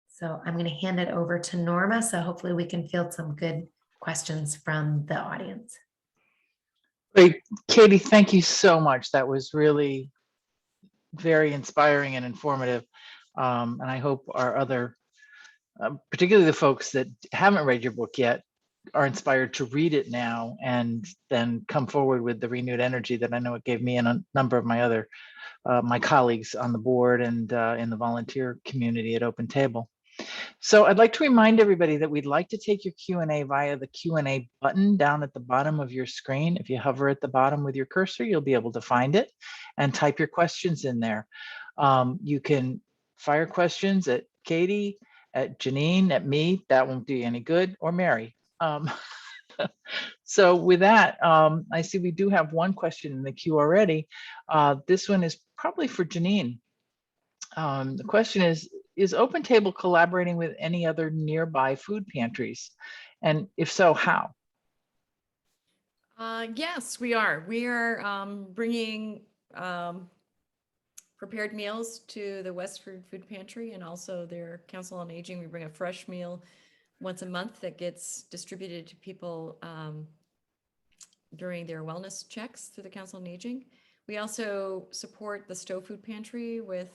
So I'm going to hand it over to Norma, so hopefully we can field some good questions from the audience. Great. Katie, thank you so much. That was really very inspiring and informative. And I hope our other, particularly the folks that haven't read your book yet, are inspired to read it now and then come forward with the renewed energy that I know it gave me and a number of my other, my colleagues on the board and in the volunteer community at Open Table. So I'd like to remind everybody that we'd like to take your Q&A via the Q&A button down at the bottom of your screen. If you hover at the bottom with your cursor, you'll be able to find it and type your questions in there. You can fire questions at Katie, at Janine, at me. That won't do you any good, or Mary. So with that, I see we do have one question in the queue already. This one is probably for Janine. The question is Open Table collaborating with any other nearby food pantries? And if so, how? Yes, we are. We are bringing prepared meals to the Westford Food Pantry and also their Council on Aging. We bring a fresh meal once a month that gets distributed to people during their wellness checks through the Council on Aging. We also support the Stowe Food Pantry with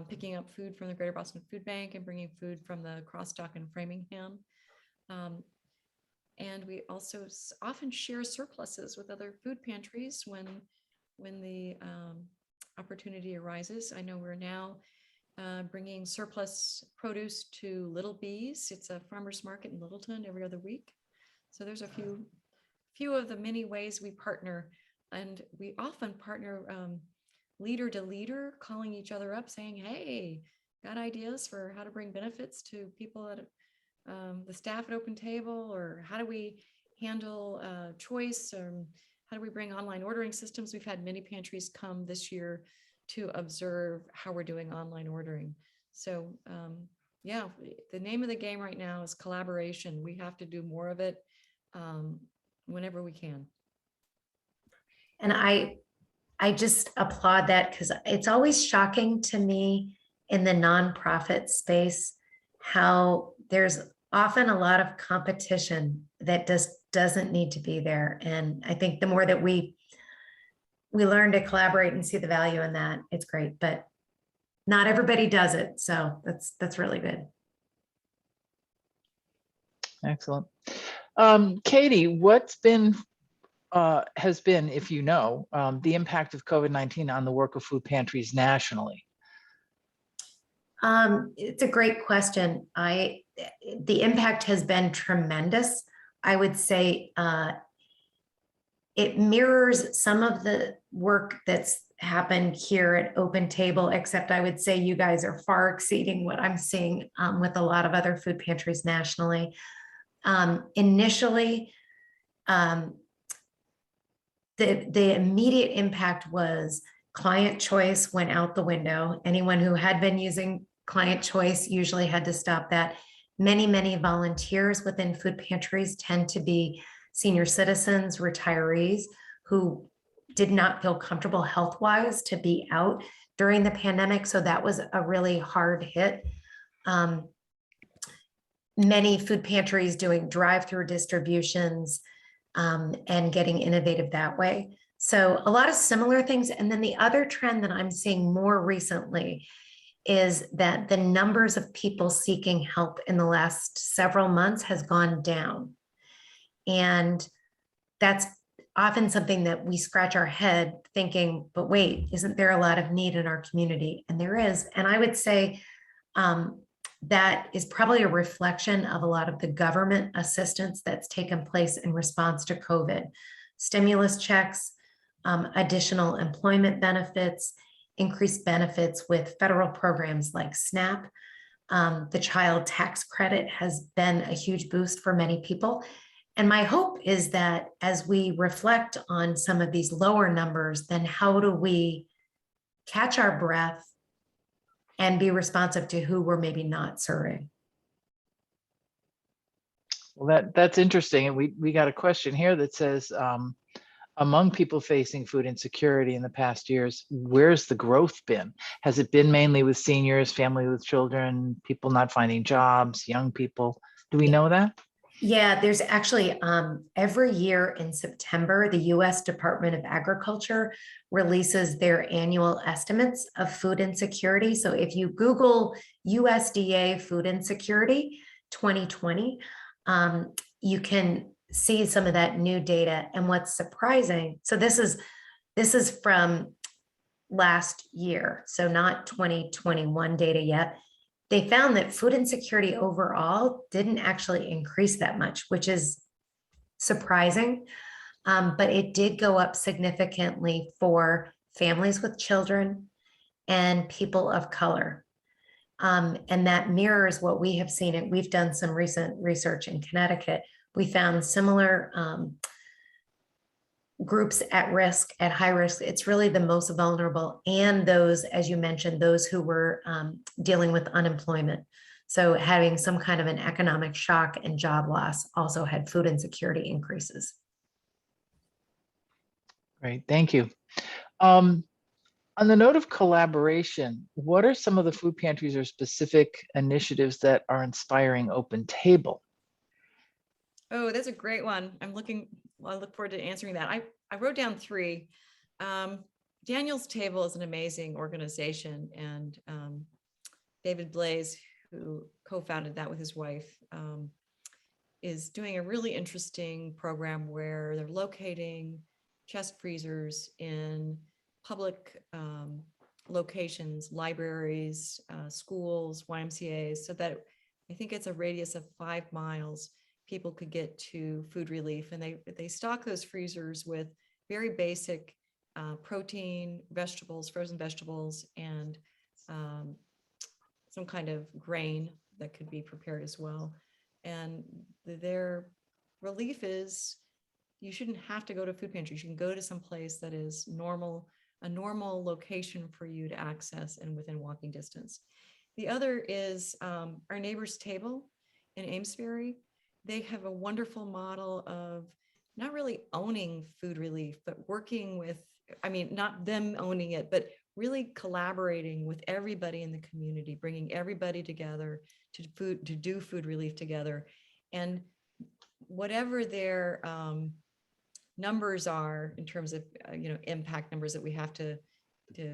picking up food from the Greater Boston Food Bank and bringing food from the Crossdock in Framingham. And we also often share surpluses with other food pantries when the opportunity arises. I know we're now bringing surplus produce to Little Bees. It's a farmer's market in Littleton every other week. So there's a few of the many ways we partner, and we often partner leader to leader, calling each other up saying, hey, got ideas for how to bring benefits to people at the staff at Open Table, or how do we handle choice, or how do we bring online ordering systems? We've had many pantries come this year to observe how we're doing online ordering. So yeah, the name of the game right now is collaboration. We have to do more of it whenever we can. And I just applaud that, because it's always shocking to me in the nonprofit space how there's often a lot of competition that doesn't need to be there. And I think the more that we learn to collaborate and see the value in that, it's great. But not everybody does it, so that's really good. Excellent. Katie, what's been has been, if you know, the impact of COVID-19 on the work of food pantries nationally? It's a great question. The impact has been tremendous. I would say it mirrors some of the work that's happened here at Open Table, except I would say you guys are far exceeding what I'm seeing with a lot of other food pantries nationally. Initially, the immediate impact was client choice went out the window. Anyone who had been using client choice usually had to stop that. Many volunteers within food pantries tend to be senior citizens, retirees who did not feel comfortable health-wise to be out during the pandemic. So that was a really hard hit. Many food pantries doing drive-through distributions and getting innovative that way. So a lot of similar things. And then the other trend that I'm seeing more recently is that the numbers of people seeking help in the last several months has gone down. And that's often something that we scratch our head thinking, but wait, isn't there a lot of need in our community? And there is. And I would say that is probably a reflection of a lot of the government assistance that's taken place in response to COVID. Stimulus checks, additional employment benefits, increased benefits with federal programs like SNAP. The child tax credit has been a huge boost for many people. And my hope is that as we reflect on some of these lower numbers, then how do we catch our breath and be responsive to who we're maybe not serving? Well, that's interesting. And we got a question here that says, among people facing food insecurity in the past years, where's the growth been? Has it been mainly with seniors, family with children, people not finding jobs, young people? Do we know that? Yeah, there's actually every year in September, the US Department of Agriculture releases their annual estimates of food insecurity. So if you Google USDA food insecurity 2020, you can see some of that new data. And what's surprising, so this is from last year, so not 2021 data yet. They found that food insecurity overall didn't actually increase that much, which is surprising, but it did go up significantly for families with children and people of color. And that mirrors what we have seen. And we've done some recent research in Connecticut. We found similar groups at risk, at high risk. It's really the most vulnerable, and those, as you mentioned, those who were dealing with unemployment. So having some kind of an economic shock and job loss also had food insecurity increases. Great, thank you. On the note of collaboration, what are some of the food pantries or specific initiatives that are inspiring Open Table? Oh, that's a great one. I look forward to answering that. I wrote down 3. Daniel's Table is an amazing organization, and David Blaze, who co-founded that with his wife, is doing a really interesting program where they're locating chest freezers in public locations, libraries, schools, YMCAs, so that I think it's a radius of 5 miles. People could get to food relief, and they stock those freezers with very basic protein, vegetables, frozen vegetables, and some kind of grain that could be prepared as well. And their relief is you shouldn't have to go to food pantries. You can go to some place that is a normal location for you to access and within walking distance. The other is our Neighbor's Table in Amesbury. They have a wonderful model of not really owning food relief, but working with, not them owning it, but really collaborating with everybody in the community, bringing everybody together to do food relief together. And whatever their numbers are in terms of, impact numbers that we have to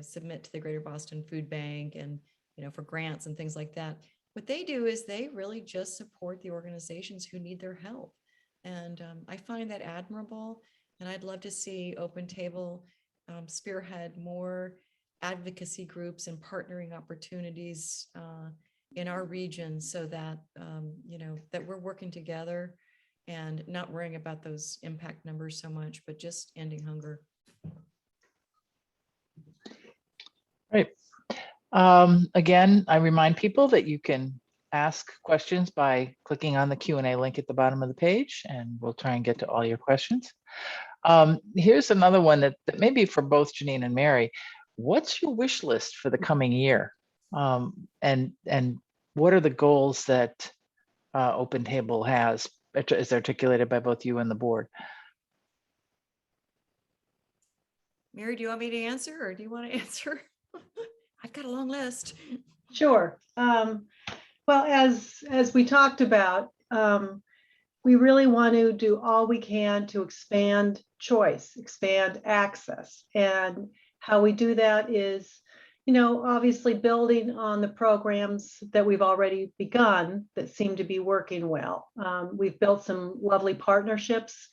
submit to the Greater Boston Food Bank and, for grants and things like that. What they do is they really just support the organizations who need their help. And I find that admirable. And I'd love to see Open Table spearhead more advocacy groups and partnering opportunities in our region, so that, that we're working together and not worrying about those impact numbers so much, but just ending hunger. Right. Again, I remind people that you can ask questions by clicking on the Q&A link at the bottom of the page, and we'll try and get to all your questions. Here's another one that may be for both Janine and Mary. What's your wish list for the coming year? And what are the goals that Open Table has, as articulated by both you and the board? Mary, do you want me to answer, or do you want to answer? I've got a long list. Sure. Well, as we talked about, we really want to do all we can to expand choice, expand access. And how we do that is, obviously building on the programs that we've already begun that seem to be working well. We've built some lovely partnerships,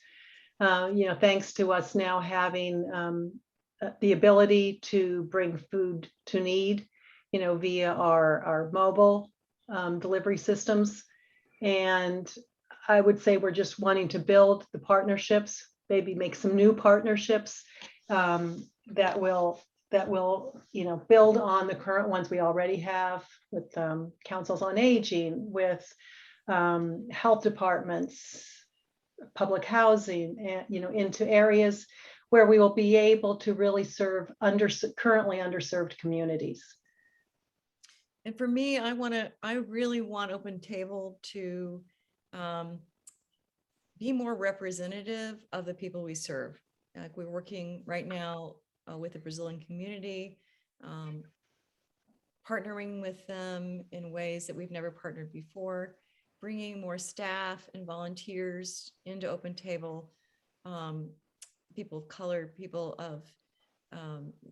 thanks to us now having the ability to bring food to need, via our mobile delivery systems. And I would say we're just wanting to build the partnerships, maybe make some new partnerships that will build on the current ones we already have with councils on aging, with health departments, public housing, and into areas where we will be able to really serve currently underserved communities. And for me, I really want Open Table to be more representative of the people we serve. Like we're working right now with the Brazilian community, partnering with them in ways that we've never partnered before, bringing more staff and volunteers into Open Table, people of color, people of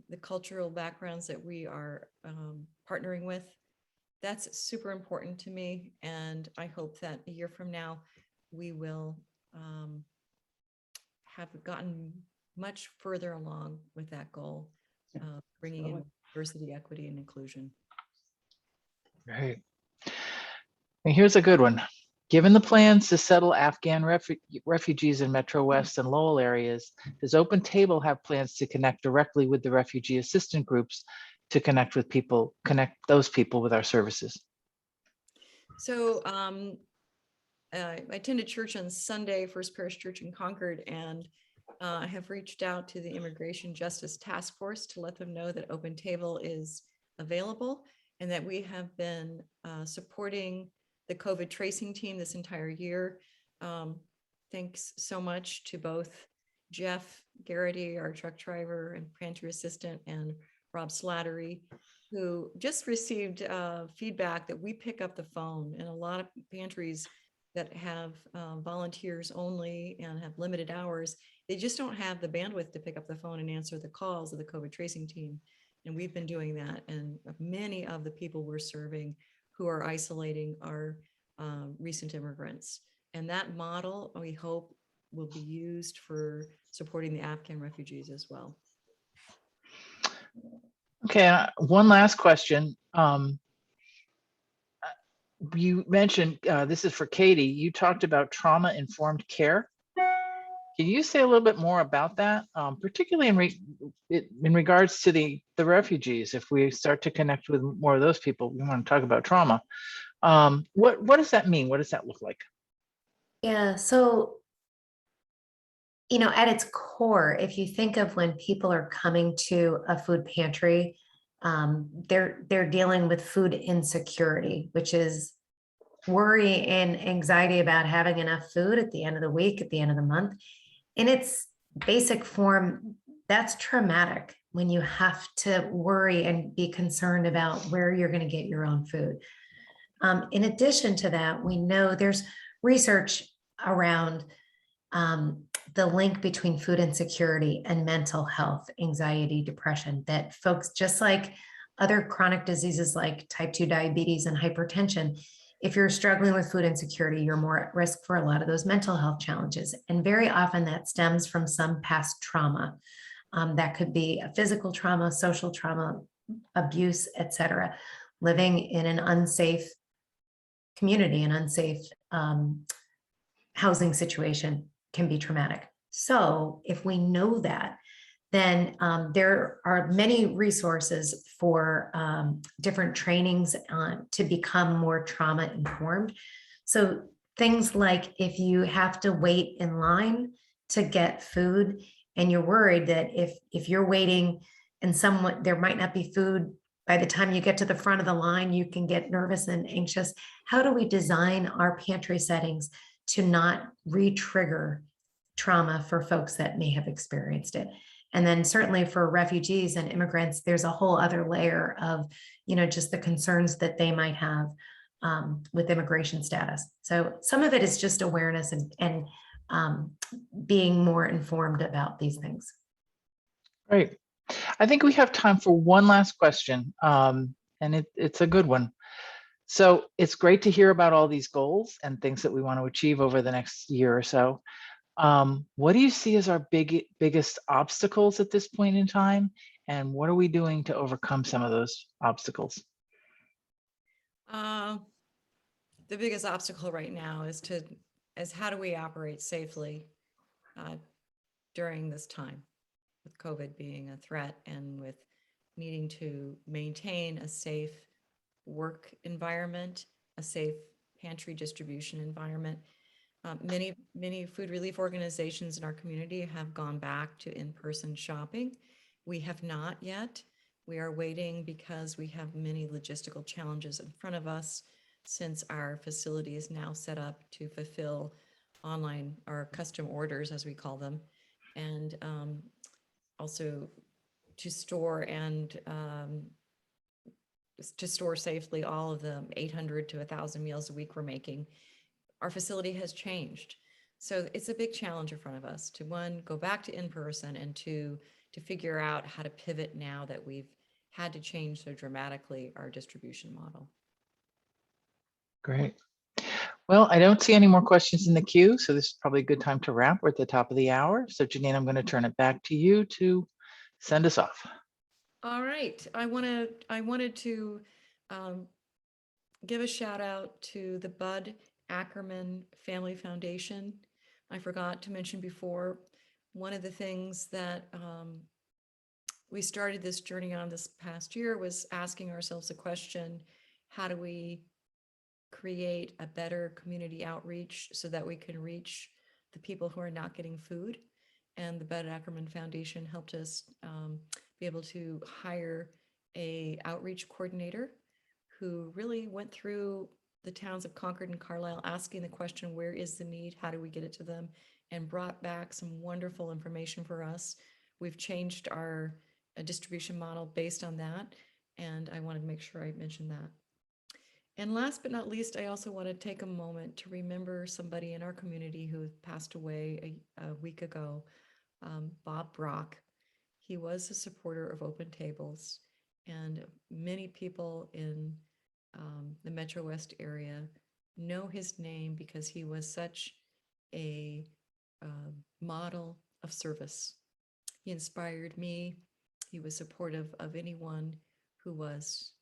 the cultural backgrounds that we are partnering with. That's super important to me. And I hope that a year from now, we will have gotten much further along with that goal, bringing in diversity, equity, and inclusion. Right. And here's a good one. Given the plans to settle Afghan refugees in Metro West and Lowell areas, does Open Table have plans to connect directly with the refugee assistance groups to connect those people with our services? So I attended church on Sunday, First Parish Church in Concord, and I have reached out to the Immigration Justice Task Force to let them know that Open Table is available and that we have been supporting the COVID tracing team this entire year. Thanks so much to both Jeff Garrity, our truck driver and pantry assistant, and Rob Slattery, who just received feedback that we pick up the phone, and a lot of pantries that have volunteers only and have limited hours, they just don't have the bandwidth to pick up the phone and answer the calls of the COVID tracing team. And we've been doing that. And many of the people we're serving who are isolating are recent immigrants. And that model, we hope, will be used for supporting the Afghan refugees as well. Okay, one last question. You mentioned, this is for Katie, you talked about trauma-informed care. Can you say a little bit more about that, particularly in regards to the refugees? If we start to connect with more of those people, we want to talk about trauma. What does that mean? What does that look like? Yeah, so, at its core, if you think of when people are coming to a food pantry, they're dealing with food insecurity, which is worry and anxiety about having enough food at the end of the week, at the end of the month. In its basic form, that's traumatic when you have to worry and be concerned about where you're going to get your own food. In addition to that, we know there's research around the link between food insecurity and mental health, anxiety, depression, that folks, just like other chronic diseases like type 2 diabetes and hypertension, if you're struggling with food insecurity, you're more at risk for a lot of those mental health challenges. And very often that stems from some past trauma. That could be a physical trauma, social trauma, abuse, etc. Living in an unsafe community, an unsafe housing situation can be traumatic. So if we know that, then there are many resources for different trainings to become more trauma informed. So things like if you have to wait in line to get food and you're worried that if you're waiting and there might not be food by the time you get to the front of the line, you can get nervous and anxious. How do we design our pantry settings to not re-trigger trauma for folks that may have experienced it? And then certainly for refugees and immigrants, there's a whole other layer of, just the concerns that they might have with immigration status. So some of it is just awareness and being more informed about these things. Great. I think we have time for one last question, and it's a good one. So it's great to hear about all these goals and things that we want to achieve over the next year or so. What do you see as our biggest obstacles at this point in time? And what are we doing to overcome some of those obstacles? The biggest obstacle right now is how do we operate safely during this time, with COVID being a threat and with needing to maintain a safe work environment, a safe pantry distribution environment. Many food relief organizations in our community have gone back to in-person shopping. We have not yet. We are waiting because we have many logistical challenges in front of us, since our facility is now set up to fulfill online or custom orders, as we call them, and also to store safely all of the 800 to 1,000 meals a week we're making. Our facility has changed. So it's a big challenge in front of us to, one, go back to in-person, and two, to figure out how to pivot now that we've had to change so dramatically our distribution model. Great. Well, I don't see any more questions in the queue, so this is probably a good time to wrap. We're at the top of the hour. So Janine, I'm going to turn it back to you to send us off. All right. I wanted to give a shout out to the Bud Ackerman Family Foundation. I forgot to mention before, one of the things that we started this journey on this past year was asking ourselves the question, how do we create a better community outreach so that we can reach the people who are not getting food? And the Bud Ackerman Foundation helped us be able to hire a outreach coordinator who really went through the towns of Concord and Carlisle, asking the question, where is the need? How do we get it to them? And brought back some wonderful information for us. We've changed our distribution model based on that. And I wanted to make sure I mentioned that. And last but not least, I also want to take a moment to remember somebody in our community who passed away a week ago, Bob Brock. He was a supporter of Open Tables, and many people in the Metro West area know his name because he was such a model of service. He inspired me. He was supportive of anyone who was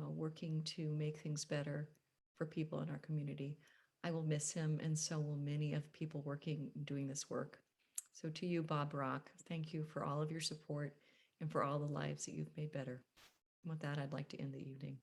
working to make things better for people in our community. I will miss him, and so will many of people doing this work. So to you, Bob Brock, thank you for all of your support and for all the lives that you've made better. And with that, I'd like to end the evening.